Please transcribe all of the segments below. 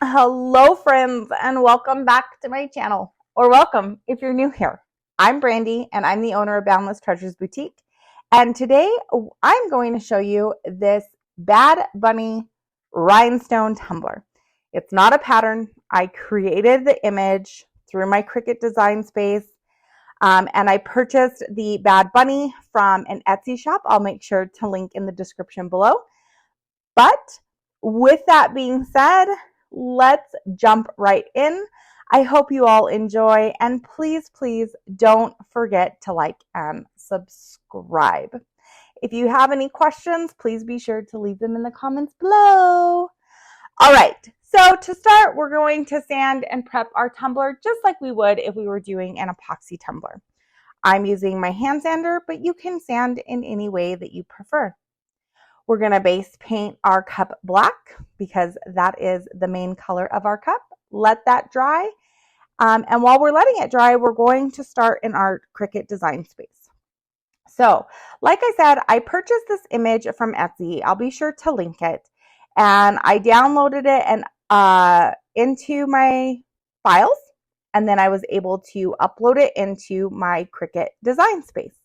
Hello friends and welcome back to my channel, or welcome if you're new here. I'm Brandy and I'm the owner of Boundless Treasures Boutique, and today I'm going to show you this Bad Bunny rhinestone tumbler. It's not a pattern. I created the image through my Cricut design space, and I purchased the Bad Bunny from an Etsy shop. I'll make sure to link in the description below. But with that being said, let's jump right in. I hope you all enjoy, and please don't forget to like and subscribe. If you have any questions, please be sure to leave them in the comments below. All right, so to start, we're going to sand and prep our tumbler just like we would if we were doing an epoxy tumbler. I'm using my hand sander, but you can sand in any way that you prefer. We're going to base paint our cup black because that is the main color of our cup. Let that dry. And while we're letting it dry, we're going to start in our Cricut design space. So, like I said, I purchased this image from Etsy. I'll be sure to link it. And I downloaded it and into my files. And then I was able to upload it into my Cricut design space.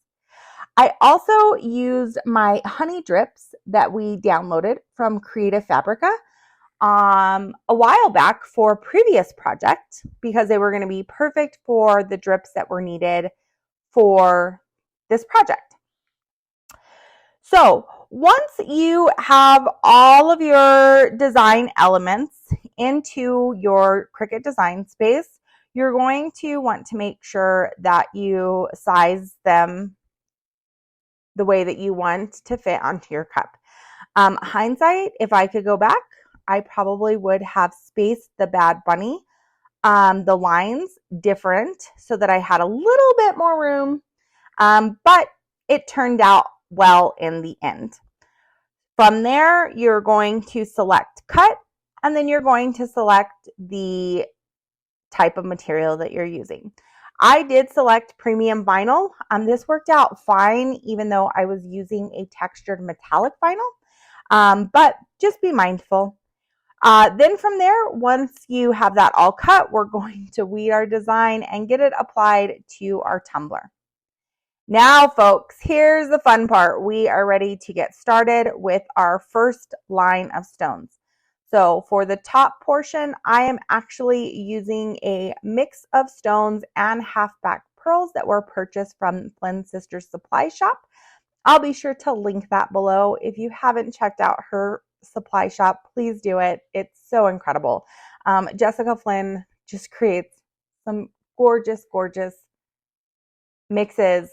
I also used my honey drips that we downloaded from Creative Fabrica a while back for a previous project because they were going to be perfect for the drips that were needed for this project. So once you have all of your design elements into your Cricut design space, you're going to want to make sure that you size them the way that you want to fit onto your cup. Hindsight, if I could go back, I probably would have spaced the Bad Bunny, the lines different so that I had a little bit more room, but it turned out well in the end. From there, you're going to select cut, and then you're going to select the type of material that you're using. I did select premium vinyl. This worked out fine, even though I was using a textured metallic vinyl, but just be mindful. Then from there, once you have that all cut, we're going to weed our design and get it applied to our tumbler. Now, folks, here's the fun part. We are ready to get started with our first line of stones. So for the top portion, I am actually using a mix of stones and halfback pearls that were purchased from Flynn's Sisters Supply Shop. I'll be sure to link that below. If you haven't checked out her supply shop, please do it. It's so incredible. Jessica Flynn just creates some gorgeous mixes.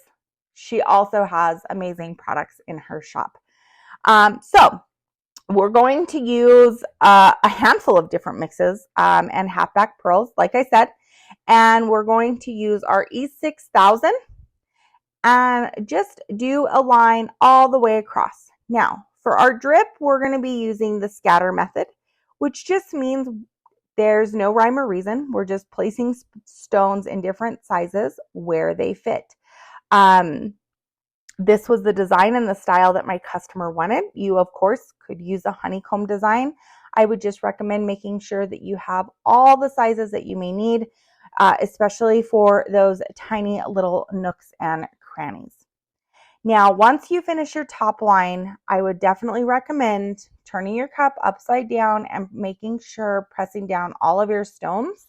She also has amazing products in her shop. So we're going to use a handful of different mixes and halfback pearls, like I said, and we're going to use our E6000 and just do a line all the way across. Now, for our drip, we're going to be using the scatter method, which just means there's no rhyme or reason. We're just placing stones in different sizes where they fit. This was the design and the style that my customer wanted. You, of course, could use a honeycomb design. I would just recommend making sure that you have all the sizes that you may need, especially for those tiny little nooks and crannies. Now, once you finish your top line, I would definitely recommend turning your cup upside down and making sure pressing down all of your stones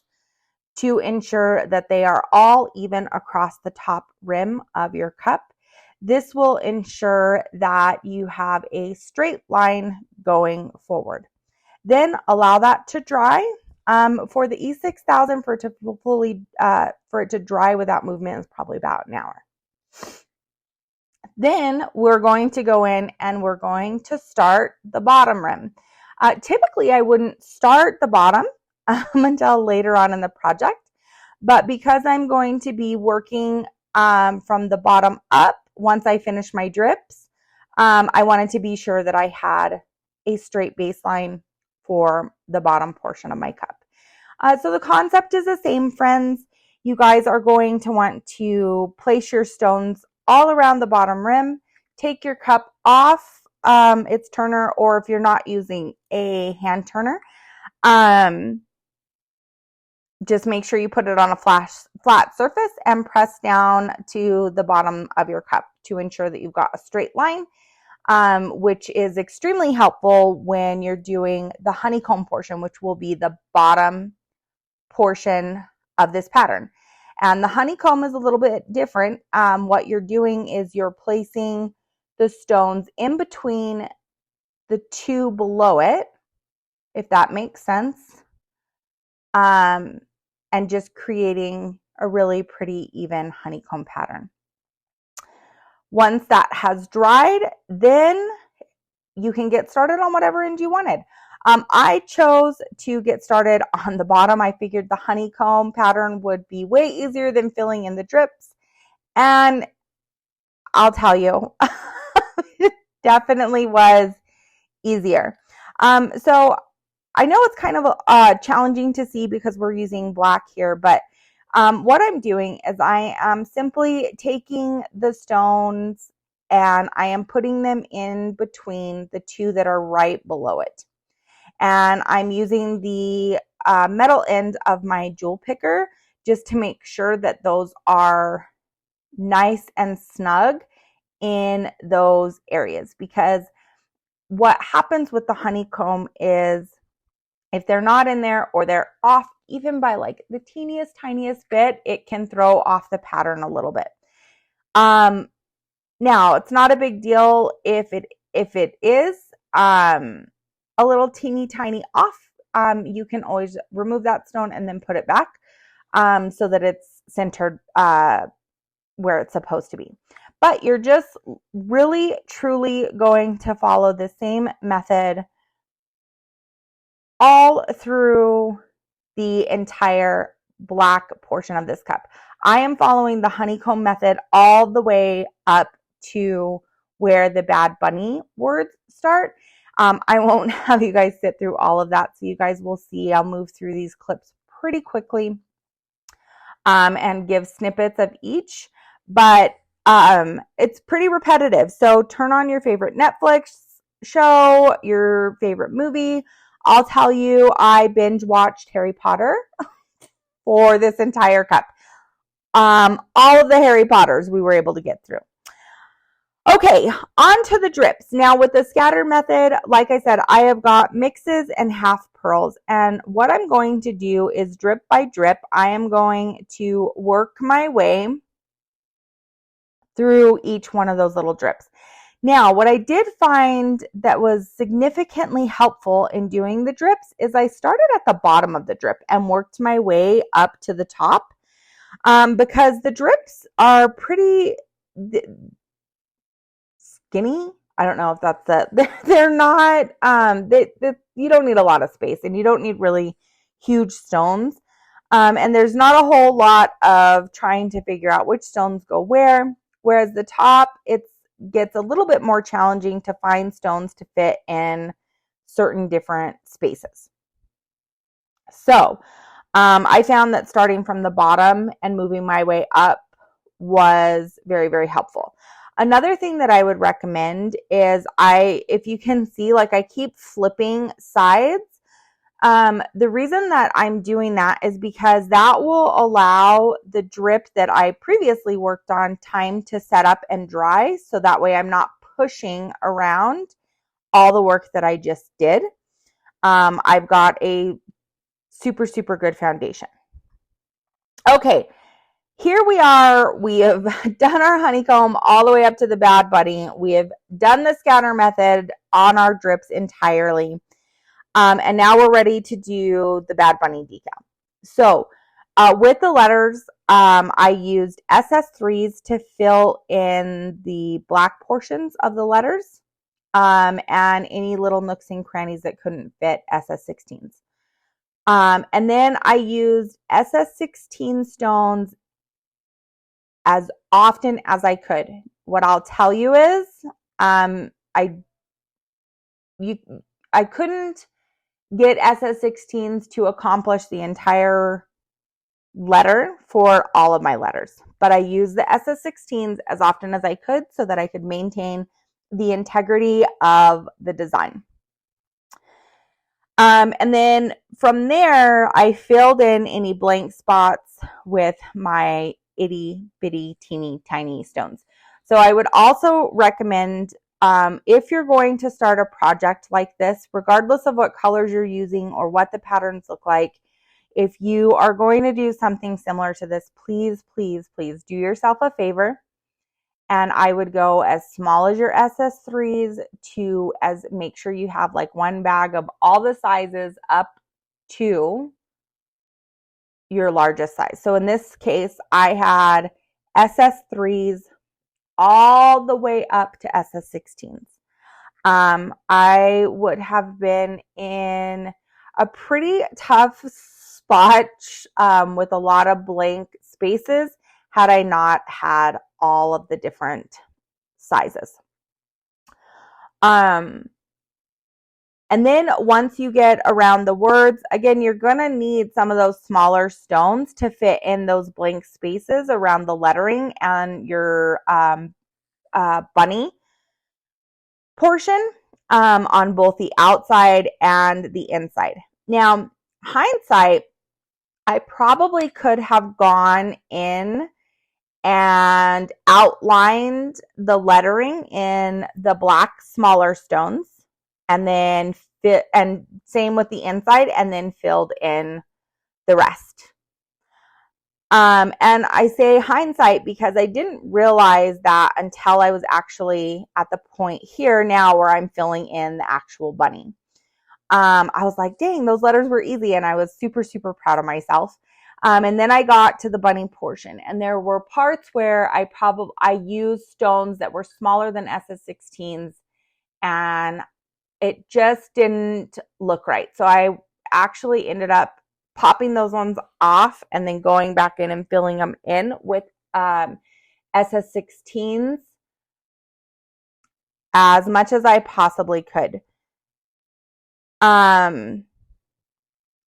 to ensure that they are all even across the top rim of your cup. This will ensure that you have a straight line going forward. Then allow that to dry. For the E6000, for it to dry without movement is probably about an hour. Then we're going to go in and we're going to start the bottom rim. Typically, I wouldn't start the bottom until later on in the project, but because I'm going to be working from the bottom up, once I finish my drips, I wanted to be sure that I had a straight baseline for the bottom portion of my cup. So the concept is the same, friends. You guys are going to want to place your stones all around the bottom rim. Take your cup off its turner, or if you're not using a hand turner, Just make sure you put it on a flat surface and press down to the bottom of your cup to ensure that you've got a straight line, which is extremely helpful when you're doing the honeycomb portion, which will be the bottom portion of this pattern. And the honeycomb is a little bit different. What you're doing is you're placing the stones in between the two below it, if that makes sense. And just creating a really pretty even honeycomb pattern. Once that has dried, then you can get started on whatever end you wanted. I chose to get started on the bottom. I figured the honeycomb pattern would be way easier than filling in the drips. And I'll tell you, it definitely was easier. So I know it's kind of challenging to see because we're using black here, but what I'm doing is I am simply taking the stones and I am putting them in between the two that are right below it. And I'm using the metal end of my jewel picker just to make sure that those are nice and snug in those areas, because what happens with the honeycomb is if they're not in there or they're off even by like the teeniest, tiniest bit, it can throw off the pattern a little bit. Now, it's not a big deal if it is a little teeny tiny off. You can always remove that stone and then put it back so that it's centered where it's supposed to be. But you're just really, truly going to follow the same method all through the entire black portion of this cup. I am following the honeycomb method all the way up to where the Bad Bunny words start. I won't have you guys sit through all of that, so you guys will see. I'll move through these clips pretty quickly and give snippets of each, but it's pretty repetitive. So turn on your favorite Netflix show, your favorite movie. I'll tell you, I binge watched Harry Potter for this entire cup. All of the Harry Potters we were able to get through. Okay, on to the drips. Now with the scatter method, like I said, I have got mixes and half pearls. And what I'm going to do is drip by drip, I am going to work my way through each one of those little drips. Now, what I did find that was significantly helpful in doing the drips is I started at the bottom of the drip and worked my way up to the top because the drips are pretty skinny. I don't know if that's they're not, you don't need a lot of space and you don't need really huge stones. And there's not a whole lot of trying to figure out which stones go where. Whereas the top, it gets a little bit more challenging to find stones to fit in certain different spaces. So I found that starting from the bottom and moving my way up was very, very helpful. Another thing that I would recommend is if you can see, like I keep flipping sides. The reason that I'm doing that is because that will allow the drip that I previously worked on time to set up and dry. So that way I'm not pushing around all the work that I just did. I've got a super, super good foundation. Okay, here we are. We have done our honeycomb all the way up to the Bad Bunny. We have done the scatter method on our drips entirely. And now we're ready to do the Bad Bunny decal. So with the letters, I used SS3s to fill in the black portions of the letters and any little nooks and crannies that couldn't fit SS16s. And then I used SS16 stones as often as I could. What I'll tell you is I couldn't get SS16s to accomplish the entire letter for all of my letters, but I used the SS16s as often as I could so that I could maintain the integrity of the design. And then from there, I filled in any blank spots with my itty bitty teeny tiny stones. So I would also recommend, if you're going to start a project like this, regardless of what colors you're using or what the patterns look like, if you are going to do something similar to this, please, please, please do yourself a favor. And I would go as small as your SS3s to as make sure you have like one bag of all the sizes up to your largest size. So in this case, I had SS3s all the way up to SS16s. I would have been in a pretty tough spot with a lot of blank spaces had I not had all of the different sizes. And then once you get around the words, again, you're going to need some of those smaller stones to fit in those blank spaces around the lettering and your bunny portion on both the outside and the inside. Now, hindsight, I probably could have gone in and outlined the lettering in the black smaller stones, and then and same with the inside, and then filled in the rest. And I say hindsight because I didn't realize that until I was actually at the point here now where I'm filling in the actual bunny. I was like, dang, those letters were easy, and I was super, super proud of myself. And then I got to the bunny portion, and there were parts where I used stones that were smaller than SS16s, and it just didn't look right. So I actually ended up popping those ones off and then going back in and filling them in with SS16s as much as I possibly could.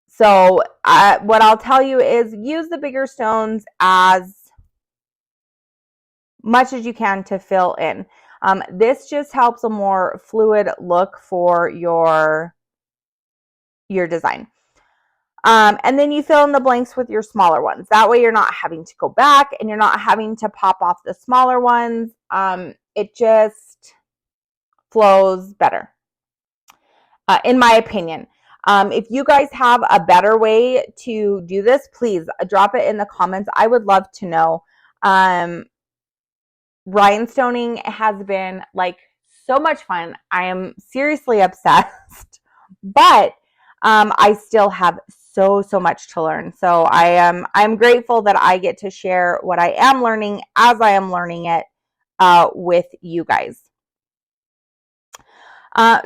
So what I'll tell you is use the bigger stones as much as you can to fill in. This just helps a more fluid look for your design. And then you fill in the blanks with your smaller ones. That way you're not having to go back and you're not having to pop off the smaller ones. It just flows better, in my opinion. If you guys have a better way to do this, please drop it in the comments. I would love to know. Rhinestoning has been like so much fun. I am seriously obsessed, but I still have so much to learn. So I'm grateful that I get to share what I am learning as I am learning it with you guys.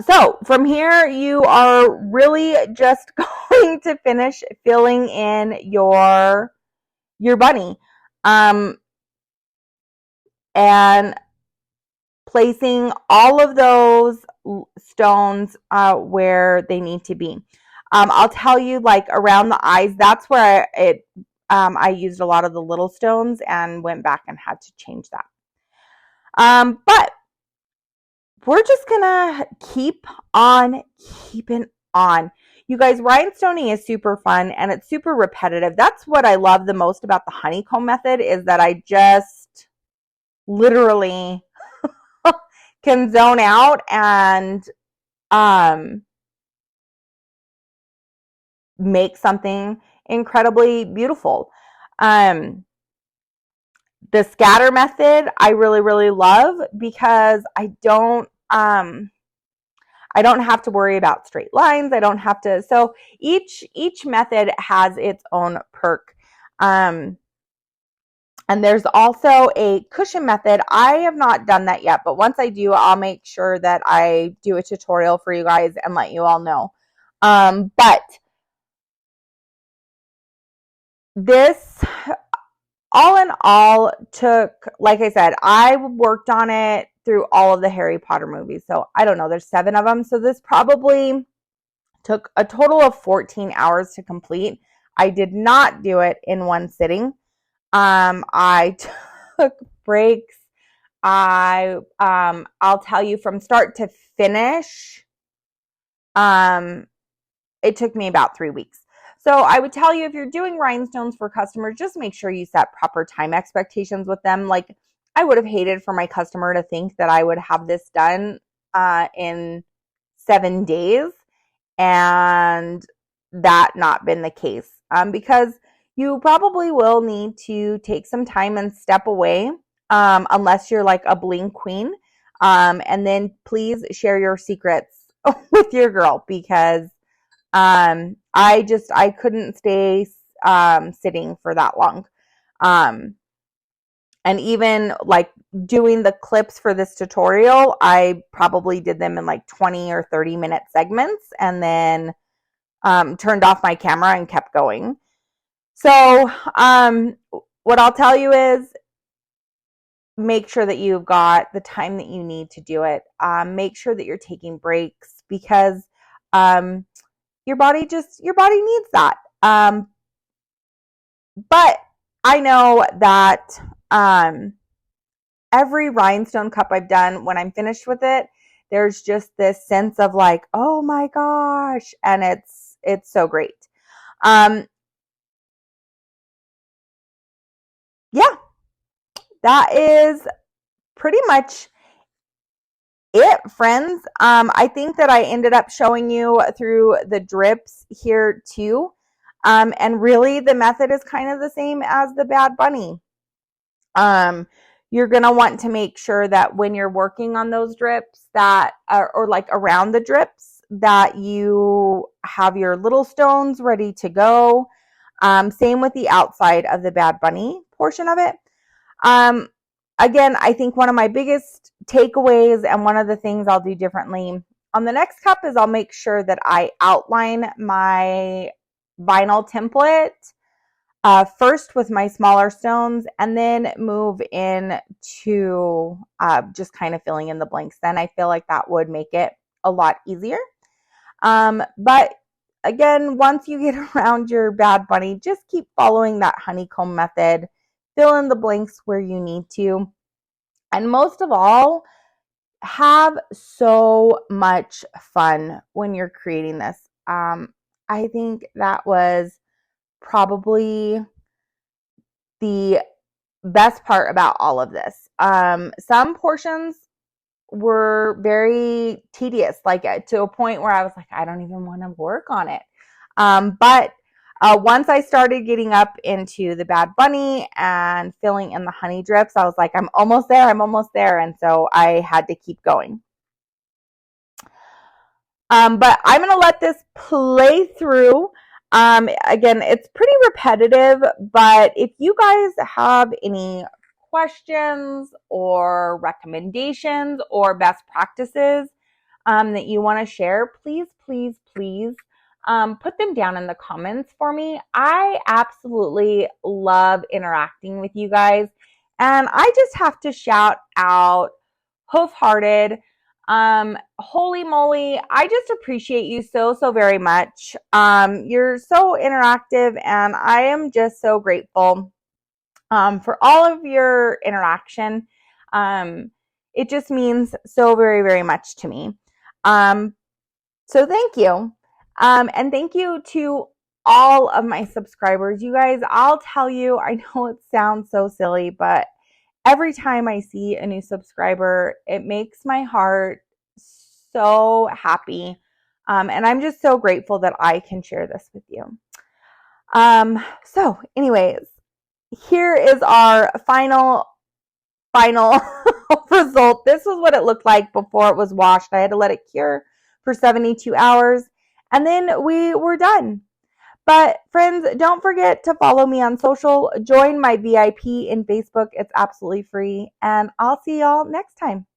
So from here, you are really just going to finish filling in your bunny, and placing all of those stones where they need to be. I'll tell you, like around the eyes, that's where I used a lot of the little stones and went back and had to change that. But we're just gonna keep on keeping on. You guys, rhinestoning is super fun and it's super repetitive. That's what I love the most about the honeycomb method, is that I just literally can zone out and make something incredibly beautiful. The scatter method I really, really love because I don't have to worry about straight lines. I don't have to. So each method has its own perk. And there's also a cushion method. I have not done that yet, but once I do, I'll make sure that I do a tutorial for you guys and let you all know. But this, all in all, took, like I said, I worked on it through all of the Harry Potter movies. So I don't know, there's 7 of them. So this probably took a total of 14 hours to complete. I did not do it in one sitting. I took breaks. I'll tell you, from start to finish, it took me about 3 weeks. So I would tell you, if you're doing rhinestones for customers, just make sure you set proper time expectations with them. Like, I would have hated for my customer to think that I would have this done in 7 days and that not been the case, because you probably will need to take some time and step away, unless you're like a bling queen. And then please share your secrets with your girl, because I couldn't stay sitting for that long. And even like doing the clips for this tutorial, I probably did them in like 20 or 30-minute segments, and then turned off my camera and kept going. So what I'll tell you is, make sure that you've got the time that you need to do it. Make sure that you're taking breaks, because your body needs that. But I know that every rhinestone cup I've done, when I'm finished with it, there's just this sense of like, oh my gosh, and it's so great. Yeah, that is pretty much it, friends. I think that I ended up showing you through the drips here too. And really the method is kind of the same as the Bad Bunny. You're going to want to make sure that when you're working on those drips that or like around the drips, that you have your little stones ready to go. Same with the outside of the Bad Bunny portion of it. Again, I think one of my biggest takeaways, and one of the things I'll do differently on the next cup, is I'll make sure that I outline my vinyl template first with my smaller stones, and then move in to just kind of filling in the blanks. Then I feel like that would make it a lot easier. But again, once you get around your Bad Bunny, just keep following that honeycomb method. Fill in the blanks where you need to. And most of all, have so much fun when you're creating this. I think that was probably the best part about all of this. Some portions were very tedious, like to a point where I was like, I don't even want to work on it. But once I started getting up into the Bad Bunny and filling in the honey drips, I was like, I'm almost there. And so I had to keep going. But I'm going to let this play through. Again, it's pretty repetitive, but if you guys have any questions or recommendations or best practices that you want to share, please put them down in the comments for me. I absolutely love interacting with you guys. And I just have to shout out Hoofhearted. Holy moly, I just appreciate you so very much. You're so interactive, and I am just so grateful for all of your interaction. It just means so very much to me. So thank you. And thank you to all of my subscribers. You guys, I'll tell you, I know it sounds so silly, but every time I see a new subscriber, it makes my heart so happy. And I'm just so grateful that I can share this with you. So anyways, here is our final result. This was what it looked like before it was washed. I had to let it cure for 72 hours, and then we were done. But friends, don't forget to follow me on social. Join my VIP in Facebook. It's absolutely free. And I'll see y'all next time.